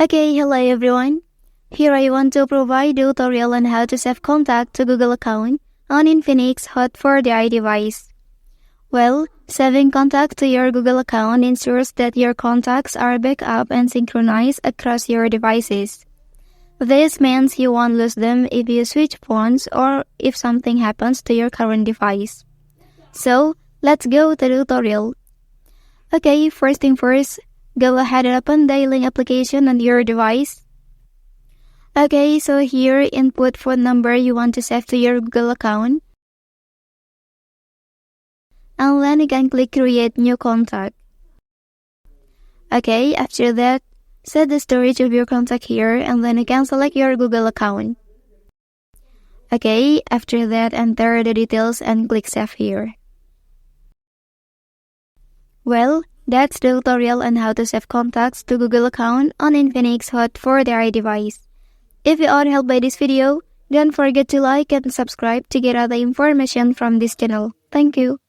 Okay, hello everyone. Here I want to provide a tutorial on how to save contact to Google account on Infinix Hot 4DI device. Well, saving contact to your Google account ensures that your contacts are backed up and synchronized across your devices. This means you won't lose them if you switch phones or if something happens to your current device. So, let's go to the tutorial. Okay, first thing first, go ahead and open the link application on your device. Okay, so here input phone number you want to save to your Google account. And then you can click create new contact. Okay, after that, set the storage of your contact here and then you can select your Google account. Okay, after that enter the details and click save here. Well, that's the tutorial on how to save contacts to Google account on Infinix Hot 4DI device. If you are helped by this video, don't forget to like and subscribe to get other information from this channel. Thank you.